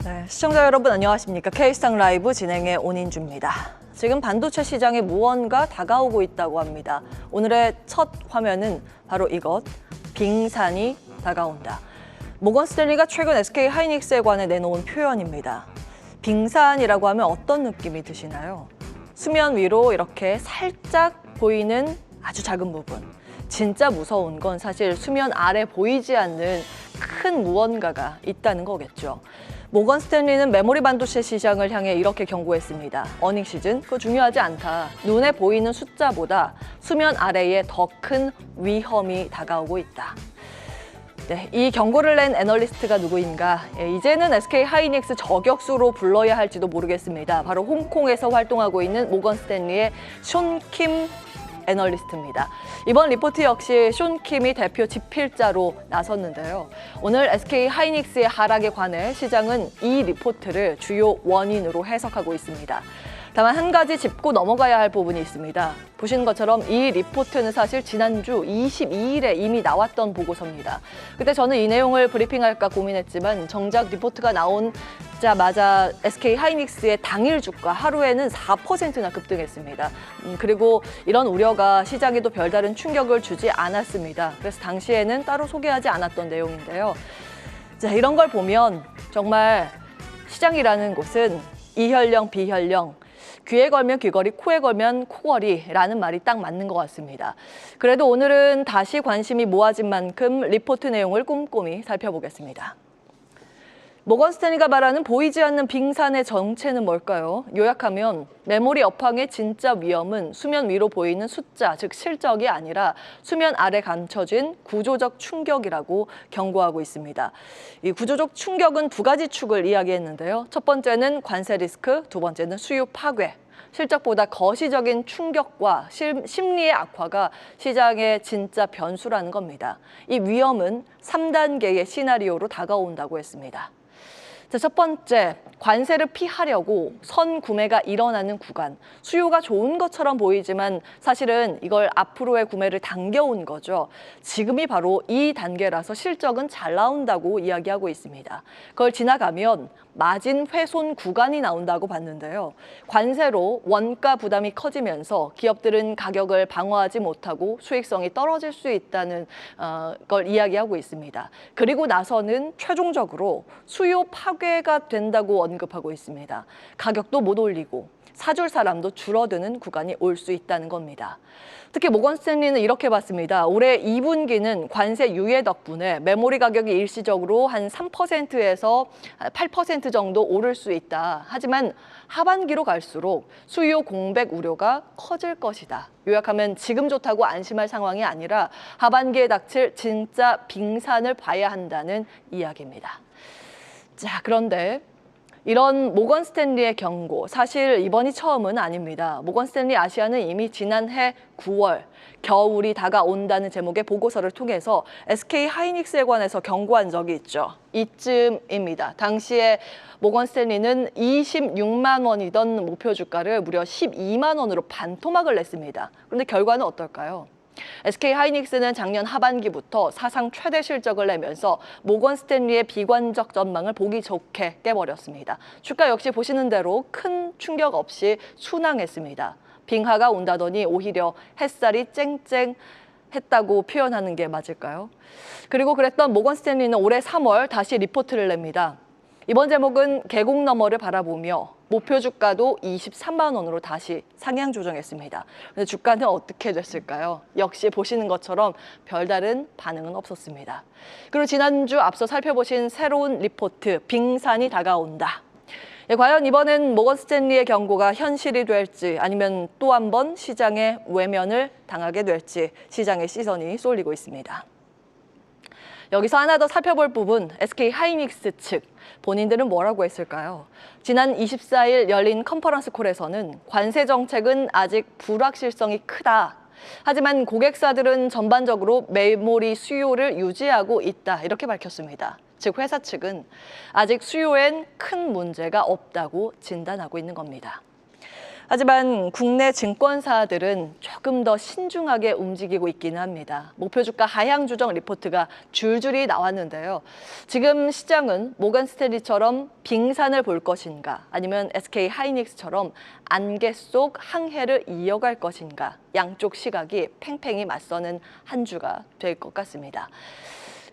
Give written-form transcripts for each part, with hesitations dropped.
네, 시청자 여러분 안녕하십니까? K스탁 라이브 진행의 온인주입니다. 지금 반도체 시장에 무언가 다가오고 있다고 합니다. 오늘의 첫 화면은 바로 이것, 빙산이 다가온다. 모건 스탠리가 최근 SK 하이닉스에 관해 내놓은 표현입니다. 빙산이라고 하면 어떤 느낌이 드시나요? 수면 위로 이렇게 살짝 보이는 아주 작은 부분. 진짜 무서운 건 사실 수면 아래 보이지 않는 큰 무언가가 있다는 거겠죠. 모건 스탠리는 메모리 반도체 시장을 향해 이렇게 경고했습니다. 어닝 시즌, 그거 중요하지 않다. 눈에 보이는 숫자보다 수면 아래에 더 큰 위험이 다가오고 있다. 네, 이 경고를 낸 애널리스트가 누구인가? 이제는 SK 하이닉스 저격수로 불러야 할지도 모르겠습니다. 바로 홍콩에서 활동하고 있는 모건 스탠리의 숀 킴 애널리스트입니다. 이번 리포트 역시 숀 킴이 대표 집필자로 나섰는데요. 오늘 SK 하이닉스의 하락에 관해 시장은 이 리포트를 주요 원인으로 해석하고 있습니다. 다만 한 가지 짚고 넘어가야 할 부분이 있습니다. 보시는 것처럼 이 리포트는 사실 지난주 22일에 이미 나왔던 보고서입니다. 그때 저는 이 내용을 브리핑할까 고민했지만 정작 리포트가 나오자마자 SK 하이닉스의 당일 주가 하루에는 4%나 급등했습니다. 그리고 이런 우려가 시장에도 별다른 충격을 주지 않았습니다. 그래서 당시에는 따로 소개하지 않았던 내용인데요. 자, 이런 걸 보면 정말 시장이라는 곳은 이혈령, 비혈령, 귀에 걸면 귀걸이, 코에 걸면 코걸이라는 말이 딱 맞는 것 같습니다. 그래도 오늘은 다시 관심이 모아진 만큼 리포트 내용을 꼼꼼히 살펴보겠습니다. 모건 스탠리가 말하는 보이지 않는 빙산의 정체는 뭘까요? 요약하면 메모리 업황의 진짜 위험은 수면 위로 보이는 숫자, 즉 실적이 아니라 수면 아래 감춰진 구조적 충격이라고 경고하고 있습니다. 이 구조적 충격은 두 가지 축을 이야기했는데요. 첫 번째는 관세 리스크, 두 번째는 수요 파괴. 실적보다 거시적인 충격과 심리의 악화가 시장의 진짜 변수라는 겁니다. 이 위험은 3단계의 시나리오로 다가온다고 했습니다. 자, 첫 번째, 관세를 피하려고 선구매가 일어나는 구간. 수요가 좋은 것처럼 보이지만 사실은 이걸 앞으로의 구매를 당겨온 거죠. 지금이 바로 이 단계라서 실적은 잘 나온다고 이야기하고 있습니다. 그걸 지나가면 마진 훼손 구간이 나온다고 봤는데요. 관세로 원가 부담이 커지면서 기업들은 가격을 방어하지 못하고 수익성이 떨어질 수 있다는 걸 이야기하고 있습니다. 그리고 나서는 최종적으로 수요 파괴가 된다고 언급하고 있습니다. 가격도 못 올리고 사줄 사람도 줄어드는 구간이 올 수 있다는 겁니다. 특히 모건 스탠리는 이렇게 봤습니다. 올해 2분기는 관세 유예 덕분에 메모리 가격이 일시적으로 한 3%에서 8% 정도 오를 수 있다. 하지만 하반기로 갈수록 수요 공백 우려가 커질 것이다. 요약하면 지금 좋다고 안심할 상황이 아니라 하반기에 닥칠 진짜 빙산을 봐야 한다는 이야기입니다. 자, 그런데 이런 모건 스탠리의 경고, 사실 이번이 처음은 아닙니다. 모건 스탠리 아시아는 이미 지난해 9월 겨울이 다가온다는 제목의 보고서를 통해서 SK 하이닉스에 관해서 경고한 적이 있죠. 이쯤입니다. 당시에 모건 스탠리는 26만 원이던 목표 주가를 무려 12만 원으로 반토막을 냈습니다. 그런데 결과는 어떨까요? SK 하이닉스는 작년 하반기부터 사상 최대 실적을 내면서 모건 스탠리의 비관적 전망을 보기 좋게 깨버렸습니다. 주가 역시 보시는 대로 큰 충격 없이 순항했습니다. 빙하가 온다더니 오히려 햇살이 쨍쨍했다고 표현하는 게 맞을까요? 그리고 그랬던 모건 스탠리는 올해 3월 다시 리포트를 냅니다. 이번 제목은 계곡 너머를 바라보며 목표 주가도 23만 원으로 다시 상향 조정했습니다. 근데 주가는 어떻게 됐을까요? 역시 보시는 것처럼 별다른 반응은 없었습니다. 그리고 지난주 앞서 살펴보신 새로운 리포트, 빙산이 다가온다. 과연 이번엔 모건 스탠리의 경고가 현실이 될지 아니면 또 한 번 시장의 외면을 당하게 될지 시장의 시선이 쏠리고 있습니다. 여기서 하나 더 살펴볼 부분, SK 하이닉스 측. 본인들은 뭐라고 했을까요? 지난 24일 열린 컨퍼런스 콜에서는 관세 정책은 아직 불확실성이 크다. 하지만 고객사들은 전반적으로 메모리 수요를 유지하고 있다. 이렇게 밝혔습니다. 즉 회사 측은 아직 수요엔 큰 문제가 없다고 진단하고 있는 겁니다. 하지만 국내 증권사들은 조금 더 신중하게 움직이고 있기는 합니다. 목표 주가 하향 조정 리포트가 줄줄이 나왔는데요. 지금 시장은 모건 스탠리처럼 빙산을 볼 것인가 아니면 SK 하이닉스처럼 안개 속 항해를 이어갈 것인가 양쪽 시각이 팽팽히 맞서는 한 주가 될 것 같습니다.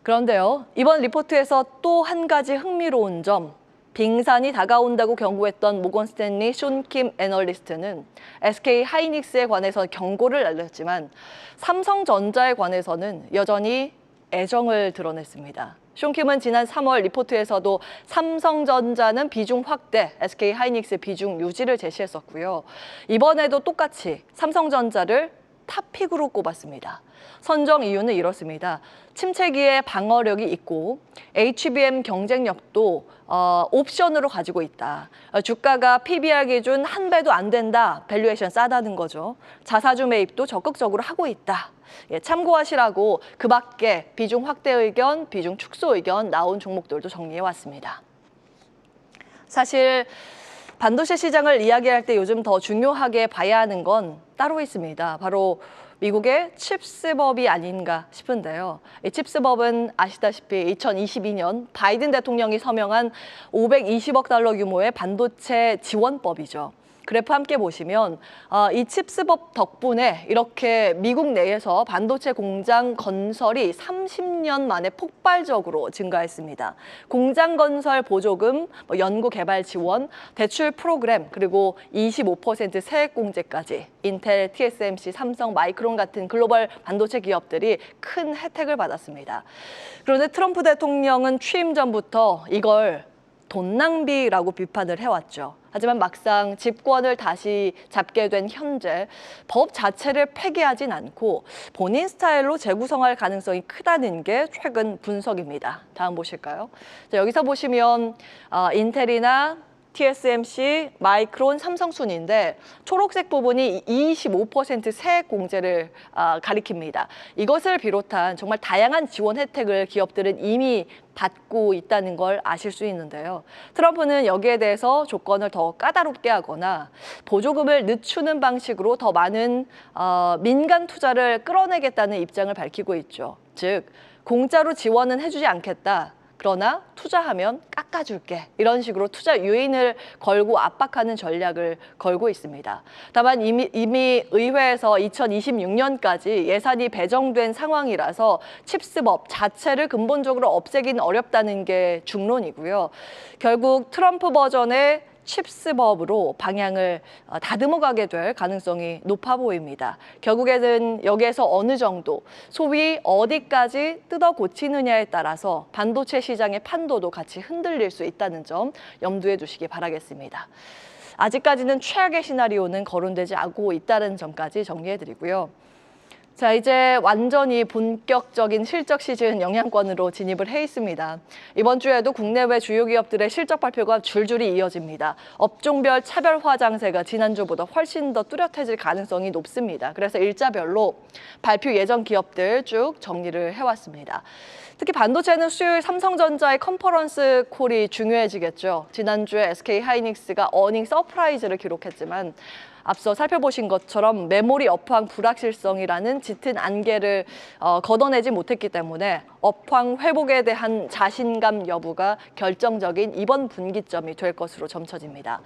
그런데요, 이번 리포트에서 또 한 가지 흥미로운 점, 빙산이 다가온다고 경고했던 모건 스탠리 숀킴 애널리스트는 SK 하이닉스에 관해서 경고를 날렸지만 삼성전자에 관해서는 여전히 애정을 드러냈습니다. 숀킴은 지난 3월 리포트에서도 삼성전자는 비중 확대, SK 하이닉스 비중 유지를 제시했었고요. 이번에도 똑같이 삼성전자를 탑픽으로 꼽았습니다. 선정 이유는 이렇습니다. 침체기에 방어력이 있고 HBM 경쟁력도 옵션으로 가지고 있다. 주가가 PBR 기준 1배도 안 된다. 밸류에이션 싸다는 거죠. 자사주 매입도 적극적으로 하고 있다. 참고하시라고 그 밖에 비중 확대 의견, 비중 축소 의견 나온 종목들도 정리해왔습니다. 사실 반도체 시장을 이야기할 때 요즘 더 중요하게 봐야 하는 건 따로 있습니다. 바로 미국의 칩스법이 아닌가 싶은데요. 이 칩스법은 아시다시피 2022년 바이든 대통령이 서명한 520억 달러 규모의 반도체 지원법이죠. 그래프 함께 보시면 이 칩스법 덕분에 이렇게 미국 내에서 반도체 공장 건설이 30년 만에 폭발적으로 증가했습니다. 공장 건설 보조금, 연구 개발 지원, 대출 프로그램, 그리고 25% 세액 공제까지 인텔, TSMC, 삼성, 마이크론 같은 글로벌 반도체 기업들이 큰 혜택을 받았습니다. 그런데 트럼프 대통령은 취임 전부터 이걸 돈 낭비라고 비판을 해왔죠. 하지만 막상 집권을 다시 잡게 된 현재 법 자체를 폐기하진 않고 본인 스타일로 재구성할 가능성이 크다는 게 최근 분석입니다. 다음 보실까요? 자, 여기서 보시면 인텔이나 TSMC, 마이크론, 삼성 순인데 초록색 부분이 25% 세액 공제를 가리킵니다. 이것을 비롯한 정말 다양한 지원 혜택을 기업들은 이미 받고 있다는 걸 아실 수 있는데요. 트럼프는 여기에 대해서 조건을 더 까다롭게 하거나 보조금을 늦추는 방식으로 더 많은 민간 투자를 끌어내겠다는 입장을 밝히고 있죠. 즉, 공짜로 지원은 해주지 않겠다. 그러나 투자하면 깎아줄게. 이런 식으로 투자 유인을 걸고 압박하는 전략을 걸고 있습니다. 다만 이미 의회에서 2026년까지 예산이 배정된 상황이라서 칩스법 자체를 근본적으로 없애기는 어렵다는 게 중론이고요. 결국 트럼프 버전의 칩스법으로 방향을 다듬어 가게 될 가능성이 높아 보입니다. 결국에는 여기에서 어느 정도, 소위 어디까지 뜯어 고치느냐에 따라서 반도체 시장의 판도도 같이 흔들릴 수 있다는 점 염두에 두시기 바라겠습니다. 아직까지는 최악의 시나리오는 거론되지 않고 있다는 점까지 정리해드리고요. 자, 이제 완전히 본격적인 실적 시즌 영향권으로 진입을 해 있습니다. 이번 주에도 국내외 주요 기업들의 실적 발표가 줄줄이 이어집니다. 업종별 차별화 장세가 지난주보다 훨씬 더 뚜렷해질 가능성이 높습니다. 그래서 일자별로 발표 예정 기업들 쭉 정리를 해왔습니다. 특히 반도체는 수요일 삼성전자의 컨퍼런스 콜이 중요해지겠죠. 지난주에 SK 하이닉스가 어닝 서프라이즈를 기록했지만 앞서 살펴보신 것처럼 메모리 업황 불확실성이라는 짙은 안개를 걷어내지 못했기 때문에 업황 회복에 대한 자신감 여부가 결정적인 이번 분기점이 될 것으로 점쳐집니다.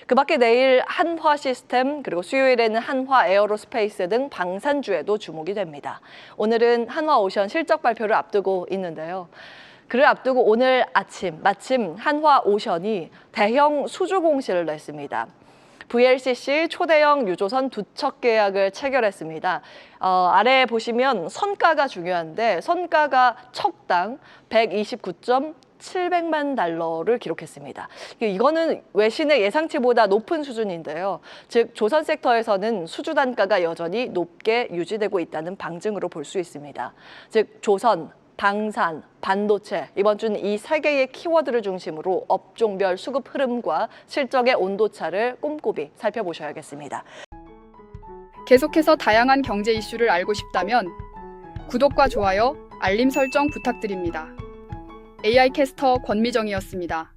그 밖에 내일 한화 시스템 그리고 수요일에는 한화 에어로스페이스 등 방산주에도 주목이 됩니다. 오늘은 한화 오션 실적 발표를 앞두고 있는데요. 그를 앞두고 오늘 아침 마침 한화 오션이 대형 수주 공시를 냈습니다. VLCC 초대형 유조선 두 척 계약을 체결했습니다. 아래에 보시면 선가가 중요한데 선가가 척당 129.700만 달러를 기록했습니다. 이거는 외신의 예상치보다 높은 수준인데요. 즉 조선 섹터에서는 수주 단가가 여전히 높게 유지되고 있다는 방증으로 볼 수 있습니다. 즉 조선, 방산, 반도체, 이번 주는 이 세 개의 키워드를 중심으로 업종별 수급 흐름과 실적의 온도차를 꼼꼼히 살펴보셔야겠습니다. 계속해서 다양한 경제 이슈를 알고 싶다면 구독과 좋아요, 알림 설정 부탁드립니다. AI 캐스터 권미정이었습니다.